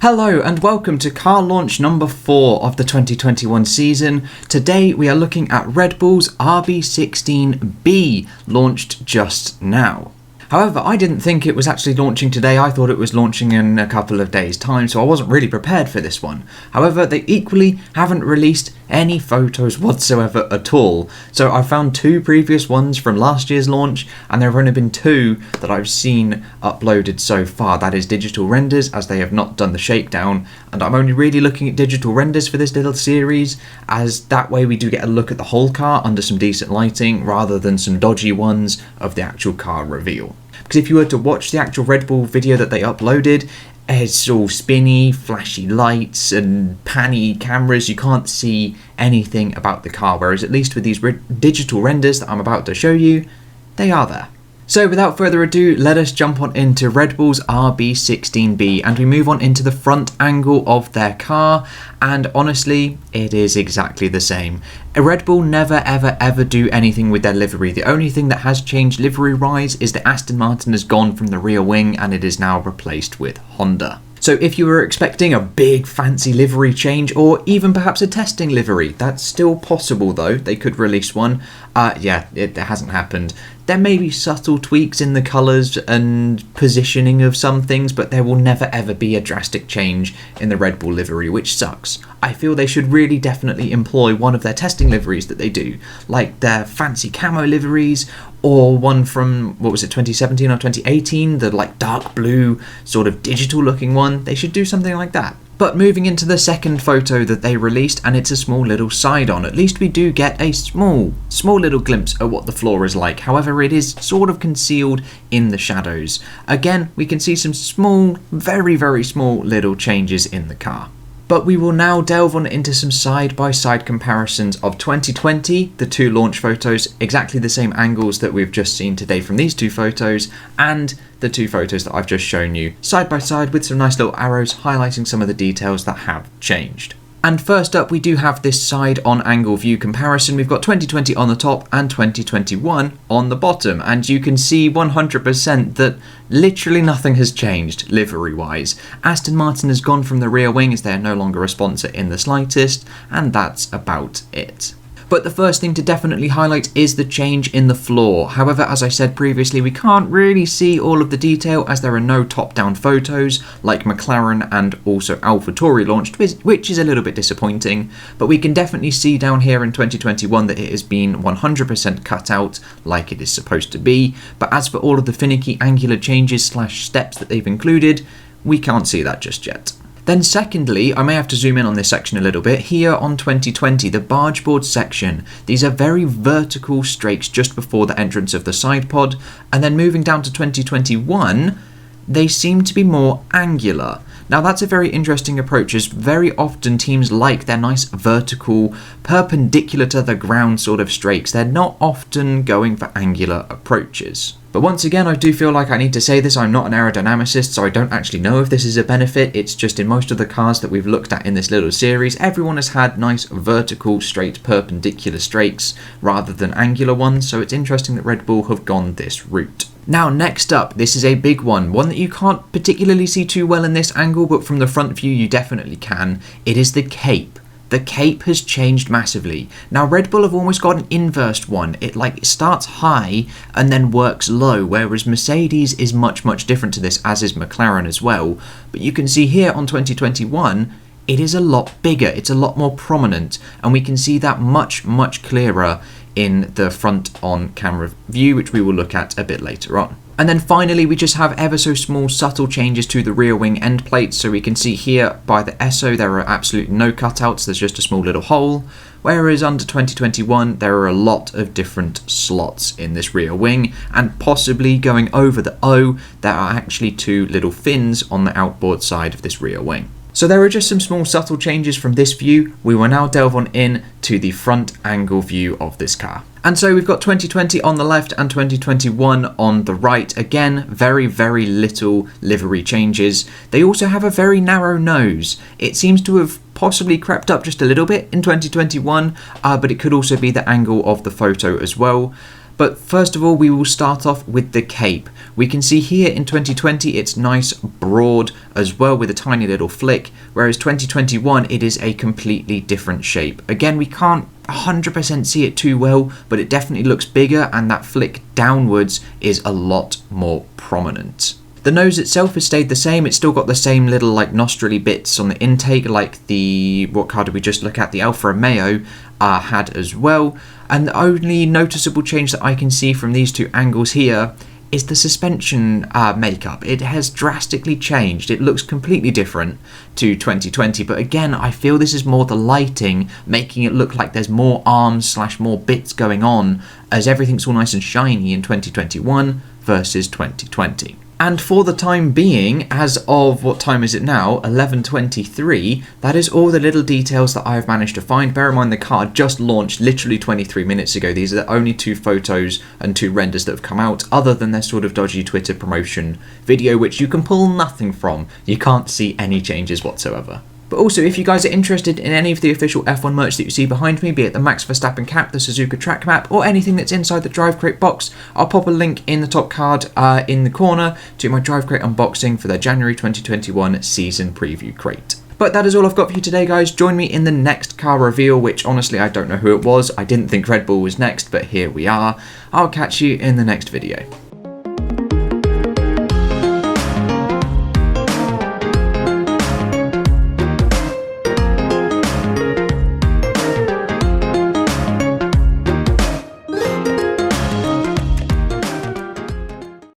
Hello and welcome to car launch number 4 of the 2021 season. Today we are looking at Red Bull's RB16B, launched just now. However, I didn't think it was actually launching today. I thought it was launching in a couple of days' time, so I wasn't really prepared for this one. However, they equally haven't released any photos whatsoever at all. So I found 2 previous ones from last year's launch, and there have only been 2 that I've seen uploaded so far. That is digital renders, as they have not done the shakedown, and I'm only really looking at digital renders for this little series, as that way we do get a look at the whole car under some decent lighting, rather than some dodgy ones of the actual car reveal. Because if you were to watch the actual Red Bull video that they uploaded, it's all spinny, flashy lights and panny cameras. You can't see anything about the car, whereas at least with these digital renders that I'm about to show you, they are there. So without further ado, let us jump on into Red Bull's RB16B, and we move on into the front angle of their car, and honestly, it is exactly the same. Red Bull never ever do anything with their livery. The only thing that has changed livery-wise is that Aston Martin has gone from the rear wing and it is now replaced with Honda. So if you were expecting a big fancy livery change, or even perhaps a testing livery, that's still possible though, they could release one. It hasn't happened. There may be subtle tweaks in the colours and positioning of some things, but there will never ever be a drastic change in the Red Bull livery, which sucks. I feel they should really definitely employ one of their testing liveries that they do, like their fancy camo liveries, or one from, 2017 or 2018, the like dark blue sort of digital looking one. They should do something like that. But moving into the second photo that they released, and it's a small little side-on. At least we do get a small little glimpse at what the floor is like. However, it is sort of concealed in the shadows. Again, we can see some small, very small little changes in the car. But we will now delve on into some side-by-side comparisons of 2020, the 2 launch photos, exactly the same angles that we've just seen today from these 2 photos, and the 2 photos that I've just shown you, side by side with some nice little arrows highlighting some of the details that have changed. And first up, we do have this side-on angle view comparison. We've got 2020 on the top and 2021 on the bottom, and you can see 100% that literally nothing has changed livery-wise. Aston Martin has gone from the rear wing as they are no longer a sponsor in the slightest, and that's about it. But the first thing to definitely highlight is the change in the floor. However, as I said previously, we can't really see all of the detail as there are no top-down photos like McLaren and also AlphaTauri launched, which is a little bit disappointing. But we can definitely see down here in 2021 that it has been 100% cut out like it is supposed to be. But as for all of the finicky angular changes / steps that they've included, we can't see that just yet. Then secondly, I may have to zoom in on this section a little bit, here on 2020, the barge board section. These are very vertical strakes just before the entrance of the side pod, and then moving down to 2021, they seem to be more angular. Now that's a very interesting approach, as very often teams like their nice vertical, perpendicular to the ground sort of strakes. They're not often going for angular approaches. But once again, I do feel like I need to say this, I'm not an aerodynamicist, so I don't actually know if this is a benefit. It's just in most of the cars that we've looked at in this little series, everyone has had nice vertical, straight, perpendicular strakes rather than angular ones, so it's interesting that Red Bull have gone this route. Now next up, this is a big one that you can't particularly see too well in this angle, but from the front view you definitely can. It is the cape. The cape has changed massively. Now Red Bull have almost got an inversed one. It starts high and then works low, whereas Mercedes is much different to this, as is McLaren as well. But you can see here on 2021, it is a lot bigger, it's a lot more prominent, and we can see that much clearer in the front on camera view, which we will look at a bit later on. And then finally, we just have ever so small subtle changes to the rear wing end plates. So we can see here by the ESO there are absolutely no cutouts, there's just a small little hole. Whereas under 2021 there are a lot of different slots in this rear wing, and possibly going over the O there are actually 2 little fins on the outboard side of this rear wing. So there are just some small subtle changes from this view. We will now delve on in to the front angle view of this car. And so we've got 2020 on the left and 2021 on the right. Again, very little livery changes. They also have a very narrow nose. It seems to have possibly crept up just a little bit in 2021, but it could also be the angle of the photo as well. But first of all, we will start off with the cape. We can see here in 2020 it's nice, broad, as well with a tiny little flick, whereas 2021 it is a completely different shape. Again, we can't 100% see it too well, but it definitely looks bigger, and that flick downwards is a lot more prominent. The nose itself has stayed the same. It's still got the same little like nostril bits on the intake like the, what car did we just look at? The Alfa Romeo had as well. And the only noticeable change that I can see from these two angles here is the suspension makeup. It has drastically changed. It looks completely different to 2020, but again, I feel this is more the lighting making it look like there's more arms / more bits going on, as everything's all nice and shiny in 2021 versus 2020. And for the time being, as of, what time is it now, 11:23, that is all the little details that I have managed to find. Bear in mind the car just launched literally 23 minutes ago. These are the only 2 photos and 2 renders that have come out, other than their sort of dodgy Twitter promotion video, which you can pull nothing from. You can't see any changes whatsoever. But also, if you guys are interested in any of the official F1 merch that you see behind me, be it the Max Verstappen cap, the Suzuka track map, or anything that's inside the Drive Crate box, I'll pop a link in the top card in the corner to my Drive Crate unboxing for their January 2021 season preview crate. But that is all I've got for you today, guys. Join me in the next car reveal, which honestly I don't know who it was. I didn't think Red Bull was next, but here we are. I'll catch you in the next video.